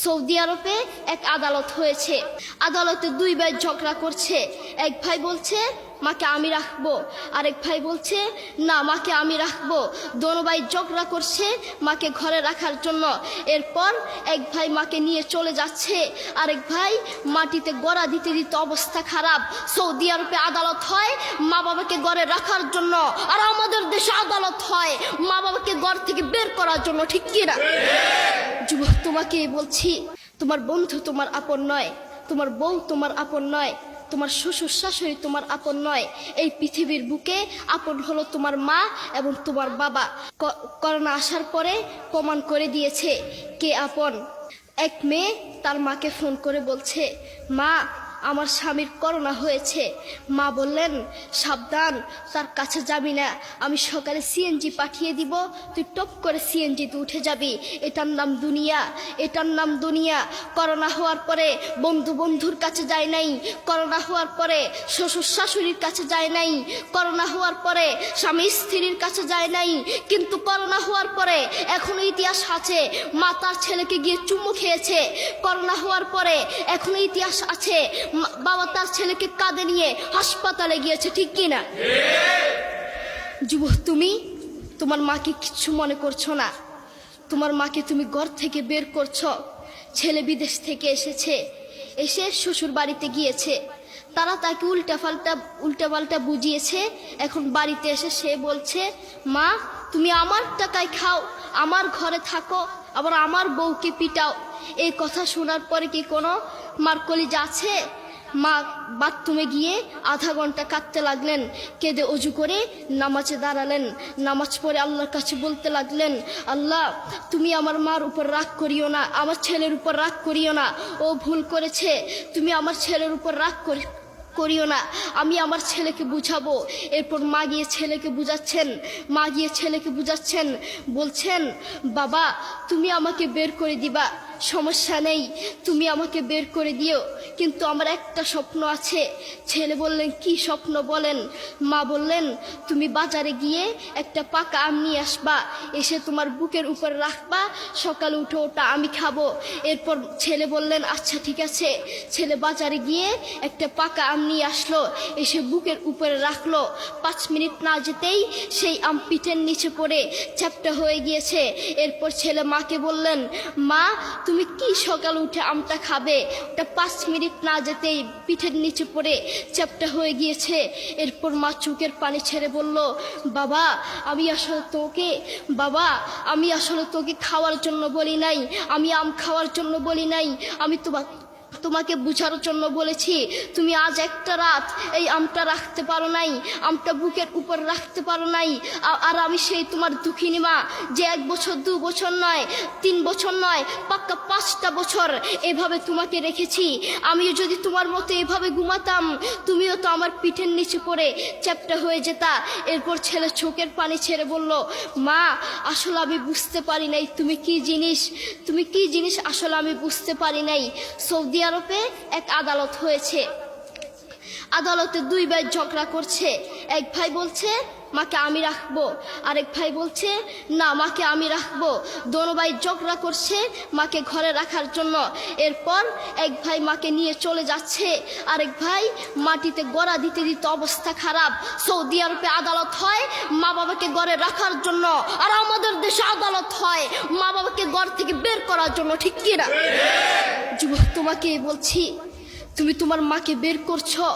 Saudi আরবে এক আদালত হয়েছে। আদালতে দুই ভাই ঝগড়া করছে। এক ভাই বলছে মাকে আমি রাখবো, আরেক ভাই বলছে না মাকে আমি রাখবো। দোনো ভাই ঝগড়া করছে মাকে ঘরে রাখার জন্য। এরপর এক ভাই মাকে নিয়ে চলে যাচ্ছে, আরেক ভাই মাটিতে গড়া দিতে দিতে অবস্থা খারাপ। সৌদি আরবে আদালত হয় মা বাবাকে ঘরে রাখার জন্য, আর আমাদের দেশে আদালত হয় মা বাবাকে ঘর থেকে বের করার জন্য, ঠিক কিনা? যুবক, তোমাকে বলছি, তোমার বন্ধু তোমার আপন নয়, তোমার বউ তোমার আপন নয়, তোমার শ্বশুর শাশুড়ি তোমার আপন নয়। এই পৃথিবীর বুকে আপন হলো তোমার মা এবং তোমার বাবা। করোনা আসার পরে প্রমাণ করে দিয়েছে কে আপন। এক মেয়ে তার মাকে ফোন করে বলছে, মা আমার স্বামীর করোনা হয়েছে। মা বললেন সাবধান, তার কাছে যাবি না, আমি সকালে সিএনজি পাঠিয়ে দিব, তুই টপ করে সিএনজিতে উঠে যাবি। এটার নাম দুনিয়া, এটার নাম দুনিয়া। করোনা হওয়ার পরে বন্ধুর কাছে যায় নাই, করোনা হওয়ার পরে শ্বশুর শাশুড়ির কাছে যায় নাই, করোনা হওয়ার পরে স্বামী স্ত্রীর কাছে যায় নাই, কিন্তু করোনা হওয়ার পরে এখনো ইতিহাস আছে মা তার ছেলেকে গিয়ে চুমু খেয়েছে। করোনা হওয়ার পরে এখনো ইতিহাস আছে বাবা তার ছেলেকে কাঁধে নিয়ে হাসপাতালে গিয়েছে, ঠিক কিনা? যুবক, তুমি তোমার মাকে কিচ্ছু মনে করছো না। তোমার মাকে তুমি ঘর থেকে বের করছো। ছেলে বিদেশ থেকে এসেছে, এসে শ্বশুর বাড়িতে গিয়েছে, তারা তাকে উল্টাপাল্টা বুঝিয়েছে। এখন বাড়িতে এসে সে বলছে, মা তুমি আমার টাকায় খাও, আমার ঘরে থাকো, আবার আমার বউকে পিটাও। এই কথা শোনার পরে কি কোনো মার কলিজা আছে? মা বাথরুমে গিয়ে আধা ঘন্টা কাঁদতে লাগলেন। কেঁদে অজু করে নামাজে দাঁড়ালেন। নামাজ পড়ে আল্লাহর কাছে বলতে লাগলেন, আল্লাহ তুমি আমার মার উপর রাগ করিও না, আমার ছেলের উপর রাগ করিও না, ও ভুল করেছে, তুমি আমার ছেলের উপর রাগ করিও না, আমি আমার ছেলেকে বুঝাবো। এরপর মা গিয়ে ছেলেকে বুঝাচ্ছেন, বলছেন বাবা তুমি আমাকে বের করে দিবা, সমস্যা নেই, তুমি আমাকে বের করে দিও, কিন্তু আমার একটা স্বপ্ন আছে। ছেলে বললেন কি স্বপ্ন বলেন? মা বললেন তুমি বাজারে গিয়ে একটা পাকা আম নিয়ে আসবা, এসে তোমার বুকের উপরে রাখবা, সকালে উঠে ওটা আমি খাবো। এরপর ছেলে বললেন আচ্ছা ঠিক আছে। ছেলে বাজারে গিয়ে একটা পাকা আম নিয়ে আসলো, এসে বুকের উপরে রাখলো। 5 মিনিট না যেতেই সেই আম পিঠের নিচে পড়ে চ্যাপ্টা হয়ে গিয়েছে। এরপর ছেলে মাকে বললেন, মা তুমি কি সকাল উঠে আমটা খাবে? ওটা 5 মিনিট না যেতেই পিঠের নিচে পড়ে চ্যাপ্টা হয়ে গিয়েছে। এরপর মা চোখের পানি ছেড়ে বলল, বাবা আমি আসলে তোকে খাওয়ার জন্য বলি নাই, আমি আম খাওয়ার জন্য বলি নাই, আমি তোমাকে বুঝার জন্য বলেছি। তুমি আজ একটা রাত এই আমটা রাখতে পারো নাই, আমটা বুকের উপর রাখতে পারো নাই, আর আমি সেই তোমার দুঃখিনী মা যে 1 বছর 2 বছর নয় 3 বছর নয় পাক্কা 5টা বছর এভাবে তোমাকে রেখেছি। আমিও যদি তোমার মতো এভাবে ঘুমাতাম, তুমিও তো আমার পিঠের নিচে পড়ে চ্যাপ্টা হয়ে যেতা। এরপর ছেলে চোখের পানি ছেড়ে বলল, মা আসলে আমি বুঝতে পারি নাই তুমি কি জিনিস আসলে আমি বুঝতে পারি নাই। সৌদি আরবে এক আদালত হয়েছে। আদালতে দুই ভাই ঝগড়া করছে। এক ভাই বলছে মাকে আমি রাখবো, আরেক ভাই বলছে না মাকে আমি রাখবো। দোনো ভাই ঝগড়া করছে মাকে ঘরে রাখার জন্য। এরপর এক ভাই মাকে নিয়ে চলে যাচ্ছে, আরেক ভাই মাটিতে গড়া দিতে দিতে অবস্থা খারাপ। সৌদি আরবে আদালত হয় মা বাবাকে ঘরে রাখার জন্য, আর আমাদের দেশে আদালত হয় মা বাবাকে ঘর থেকে বের করার জন্য, ঠিক কিনা? যুবক, তোমাকে বলছি, তুমি তোমার মাকে বের করছো,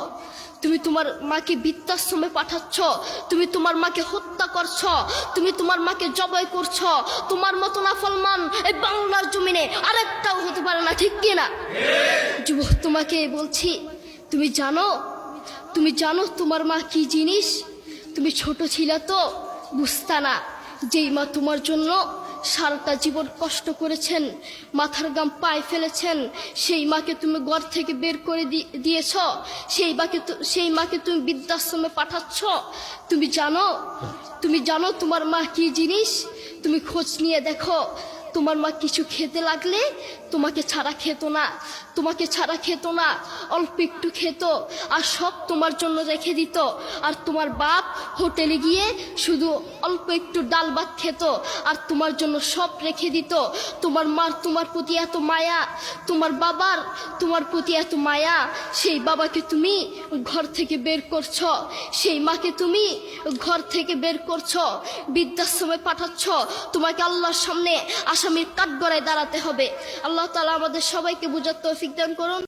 তুমি তোমার মাকে বৃদ্ধাশ্রমে পাঠাচ্ছ, তুমি তোমার মাকে হত্যা করছ, তুমি তোমার মাকে জবাই করছ। তোমার মতো নাফরমান এই বাংলার জমিনে আরেকটাও হতে পারে না, ঠিক কিনা? যুবক, তোমাকে বলছি, তুমি জানো তোমার মা কি জিনিস? তুমি ছোট ছিলে তো বুঝতা না। যেই মা তোমার জন্য সারাটা জীবন কষ্ট করেছেন, মাথার গাম পায়ে ফেলেছেন, সেই মাকে তুমি ঘর থেকে বের করে দিয়েছ, সেই মাকে তুমি বৃদ্ধাশ্রমে পাঠাচ্ছ। তুমি জানো তোমার মা কি জিনিস? তুমি খোঁজ নিয়ে দেখো, তোমার মা কিছু খেতে লাগলে তোমাকে ছাড়া খেত না, তোমাকে ছাড়া খেত না, অল্প একটু খেত আর সব তোমার জন্য রেখে দিত। আর তোমার বাপ হোটেলে গিয়ে শুধু অল্প একটু ডাল ভাত খেত আর তোমার জন্য সব রেখে দিত। তোমার মার তোমার প্রতি এত মায়া, তোমার বাবার তোমার প্রতি এত মায়া, সেই বাবাকে তুমি ঘর থেকে বের করছ, সেই মাকে তুমি ঘর থেকে বের করছ, বৃদ্ধাশ্রমে পাঠাচ্ছ। তোমাকে আল্লাহর সামনে আসামির কাঠগড়ায় দাঁড়াতে হবে। আল্লাহ তাআলা আমাদের সবাইকে বুঝার তৌফিক দান করুন।